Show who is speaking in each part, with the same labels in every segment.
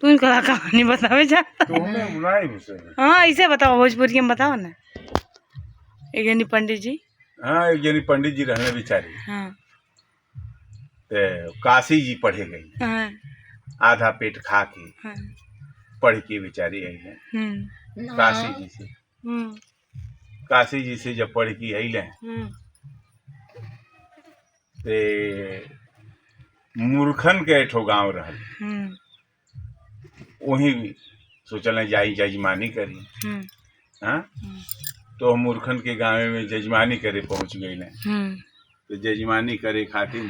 Speaker 1: तू इनका कहानी बतावे जा।
Speaker 2: तो हमें बुलाई मुझसे।
Speaker 1: हाँ ऐसे बताओ, भोजपुरी में बताओ ना। एक यानी पंडित जी।
Speaker 2: हाँ एक जनी पंडित जी रहने बेचारी।
Speaker 1: हाँ
Speaker 2: ते काशी जी पढ़े गई,
Speaker 1: हाँ
Speaker 2: आधा पेट खा के
Speaker 1: हाँ।
Speaker 2: पढ़ के बेचारी आई है काशी जी से। काशी जी से जब पढ़ के अल ते मूर्खन के एठो गांव रहल, वहीं सोचल जाई जजमानी करी। हाँ तो मूर्खन के गांव में जजमानी करे पहुंच गई। तो जजमानी करे खातिर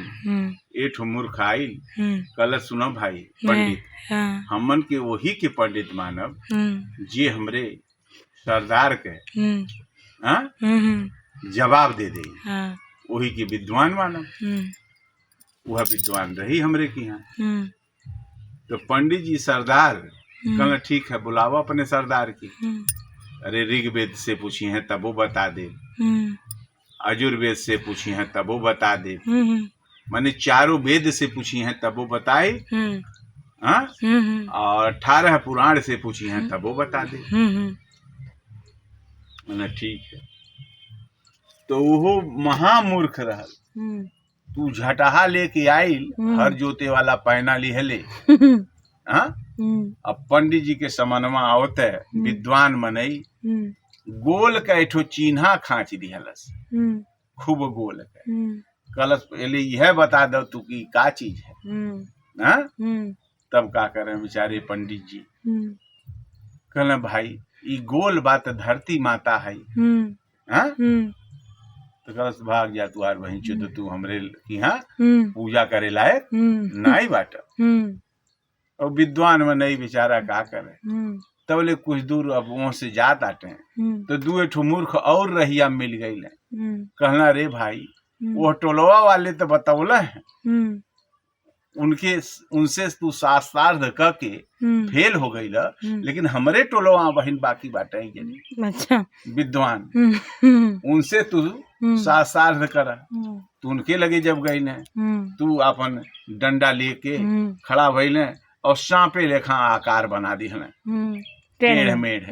Speaker 2: एठो मूर्ख आइल, कल सुनो भाई पंडित, हमन के वही के पंडित मानब जे हमरे सरदार के जवाब दे दे, वही के विद्वान मानब। वह विद्वान रही हमरे की यहाँ। तो पंडित जी सरदार कहना ठीक है, बुलावा अपने सरदार की। अरे ऋग्वेद से पूछी हैं तब वो बता दे, अजुर्वेद से पूछी हैं तब वो बता दे, माने चारों वेद से पूछी हैं तब वो बताए। हाँ और 18 पुराण से पूछी हैं तब वो बता दे। मैंने ठीक है। तो वो महामूर्ख रहल। तू झटहा लेके आइल, हर जोते वाला पैना लिहले। हाँ अब पंडित जी के समनमा आवते विद्वान मनई गोल का एठो चिन्हा खाँच दिहलस, खूब गोल के कलश पहले यह बता दो तू की का चीज है। हाँ तब का करे बेचारे पंडित जी, कहना भाई ई गोल बात धरती माता है। हाँ तो कलश भाग जा तू आर वहीं चुद, तू हमरे की हाँ पूजा करे लायक नहीं बाट। और विद्वान में नहीं बेचारा का करे। तब ले कुछ दूर अब वहां से जात आटे तो दू एठो मूर्ख और रहिया मिल गई। कहना रे भाई वो टोलवा वाले तो बतौले हैं, उनसे तू शास्त्रार्थ करके फेल हो गई, लेकिन हमरे टोलवा बहन बाकी बाटे अच्छा विद्वान, उनसे तू शास्त्रार्थ कर। तू उनके लगे जब गई ने, तू अपन डंडा लेके खड़ा भइल और सांपे लेखा आकार बना दी हमें टेढ़ मेढ़।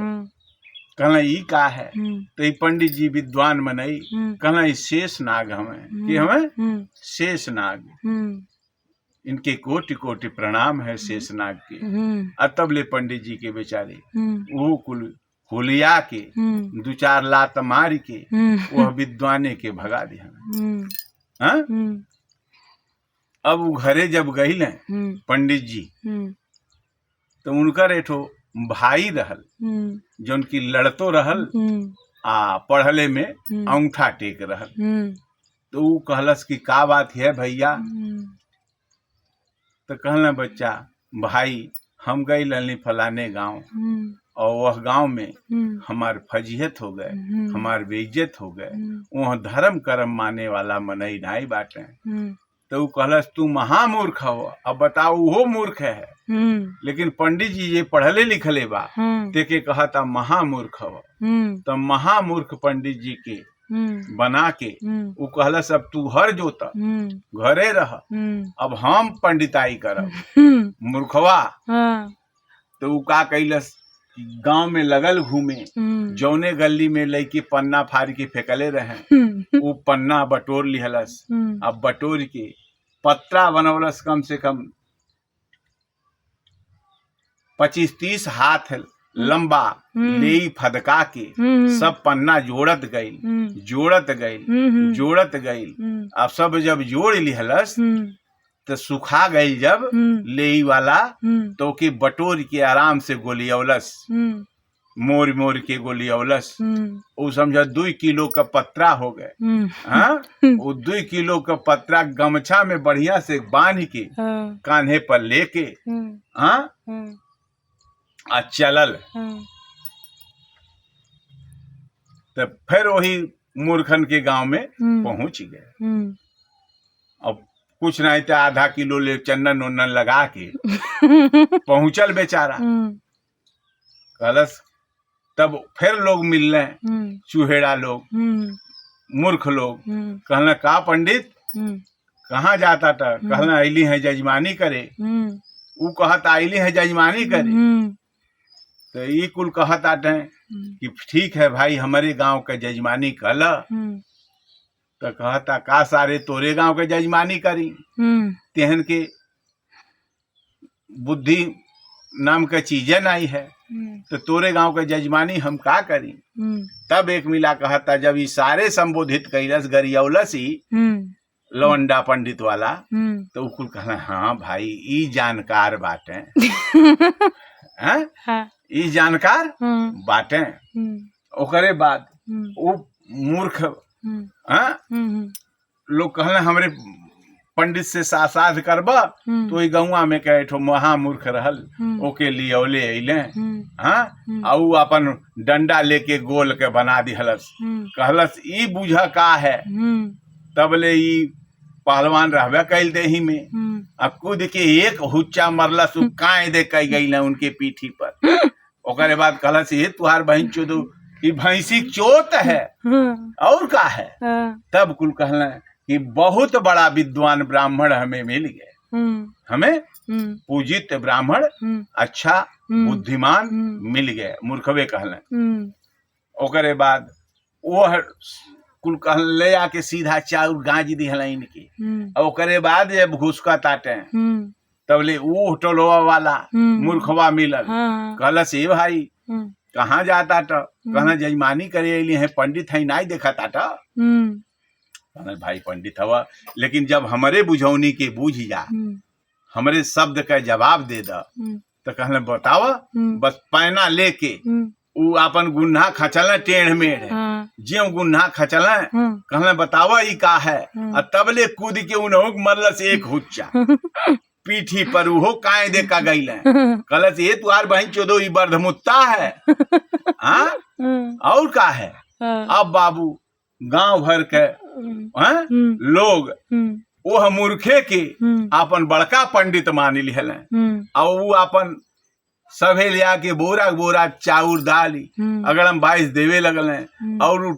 Speaker 2: कहना ई का है, तो ये पंडित जी विद्वान मनई कहना ई शेष नाग हमें कि हमें शेष नाग, इनके कोटि कोटि प्रणाम है शेष नाग के। तब ले पंडित जी के बेचारे वो कुल हुलिया के 2-4 लात मार के वह विद्वाने के भगा दिया। हाँ अब वो घरे जब गई पंडित जी तो उनकर एठो भाई रहल जो उनकी लड़तो रहल आ पढ़ले में अंगूठा टेक रहल। तो वो कहलस कि का बात है भैया। तो कहना बच्चा भाई हम गई ललनी फलाने गांव और वह गांव में हमार फजीहत हो गए, हमार बेइज्जत हो गए, वह धर्म कर्म माने वाला मनई नाई बाटे। तो कहलस तू महामूर्ख हो। अब बताओ वो मूर्ख है, लेकिन पंडित जी ये पढ़ले लिखले बा ते के कहता महामूर्ख हो। तो महामूर्ख पंडित जी के बना के वो कहलस अब तू हर जोता घरे रह, अब हम पंडिताई करब मूर्खवा। तो वो का कैलस गांव में लगल घूमे, जौने गली में लईके पन्ना फाड़ के फेंकले रहे वो पन्ना बटोर लिहलस। अब बटोर के पत्रा बनौलस, कम से कम 25-30 हाथ लंबा ले फदका के सब पन्ना जोड़त गई। अब सब जब जोड़ लिहलस तो सुखा गई जब ले वाला, तो के बटोर के आराम से गोलियौलस, मोर मोर के गोलियौलस। वो समझा 2 किलो का पत्रा हो गए। हाँ वो 2 किलो का पत्रा गमछा में बढ़िया से बांध के कान्हे पर लेके हाँ आ चलल। तो फिर वही मूर्खन के गांव में पहुंच गए। अब कुछ नहीं तो आधा किलो ले चंदन उन्नन लगा के पहुंचल बेचारा। कलश तब फिर लोग मिल रहे, चूहेड़ा लोग, मूर्ख लोग। कहना का पंडित कहाँ जाता था। कहना अली है जजमानी करे। ऊ कहत आइली है जजमानी करे। तो ई कुल कहत आटे कि ठीक है भाई हमारे गांव के जजमानी कल। तो कहता का सारे तोरे गांव के जजमानी करी, तेहन के बुद्धि नाम का चीजें नहीं है, तो तोरे गांव के जजमानी हम का करी। तब एक मिला कहता जब ई सारे संबोधित कैलस गरियौलस ही लवंडा पंडित वाला, तो कुल कहना हाँ भाई ई जानकार बाटे। हैं ई जानकार बाटे। ओकरे बाद वो मूर्ख लोग कहना हमरे पंडित से साथ करब, तो ई गौवा में कहे ठो महामूर्ख रहल, ओके लिए औले अइले। हाँ आउ अपन डंडा लेके गोल के बना दिहलस, कहलस ई बुझ का है। तब ले ई पहलवान रहबे कैल देही में, अब कूद के एक हुच्चा मरलस, काए दे कई गई उनके पीठी पर। ओकरे बाद कहलस ये तुहार बहन चोदो ई भैंसी चोत है और का है। तब कुल कहला कि बहुत बड़ा विद्वान ब्राह्मण हमें मिल गए, हमें पूजित ब्राह्मण अच्छा बुद्धिमान मिल गए, मूर्खवे कहला। ओकरे बाद वो कुल कहल ले आके सीधा चाउर गांज दिहला इनके। ओकरे बाद जब घुसका ताटे तब ले ऊ टोलवा वाला मूर्खवा मिलल, कहलस ए भाई कहाँ जाता था। कहना जजमानी करे अइली है, पंडित है नहीं देखा ताटा। कहना भाई पंडित हवा, लेकिन जब हमारे बुझौनी के बूझ जा, हमारे शब्द का जवाब दे दा, तो कहना बतावा। बस पैना लेके ऊ अपन गुन्हा खचल टेढ़ मेढ़, ज्यो गुन्हा खचल कहना बतावा ई का है। और तब ले कूद के उन्हों मरलस एक हुच्चा पीठी पर, उहो काए दे का गई। कहलस ये तुहार बहन चोदो ई बर्धमुत्ता है। हाँ और का है। अब बाबू गांव भर के लोग वो मूर्खे के अपन बड़का पंडित मान लिहल, और वो अपन सभे लिया के बोरा बोरा चाउर दाली अगड़म 22 देवे लगल, और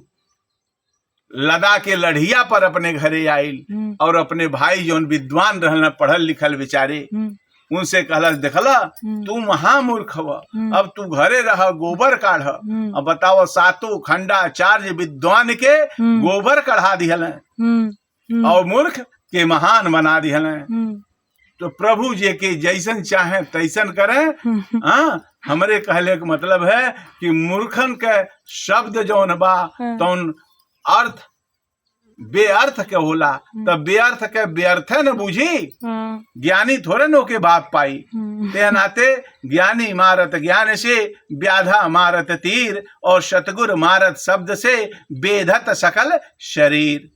Speaker 2: लदा के लढ़िया पर अपने घरे आइल, और अपने भाई जोन विद्वान रहना पढ़ल लिखल बेचारे, उनसे कहलस देखला तू महामूर्ख हवा, अब तू घरे रह गोबर काढ़। अब बताओ सातों खंडा चार्य विद्वान के गोबर कढ़ा दिहल और मूर्ख के महान बना दिहल। तो प्रभु जी के जैसन चाहे तैसन करें। हाँ हमरे कहले के मतलब है कि मूर्खन के शब्द जौन बा तौन अर्थ बेअर्थ के होला, तब बेअर्थ के बेअर्थे न बुझी, ज्ञानी थोड़े नो के बाप पाई। ते नाते ज्ञानी मारत ज्ञान से, व्याधा मारत तीर, और सतगुर मारत शब्द से, बेधत सकल शरीर।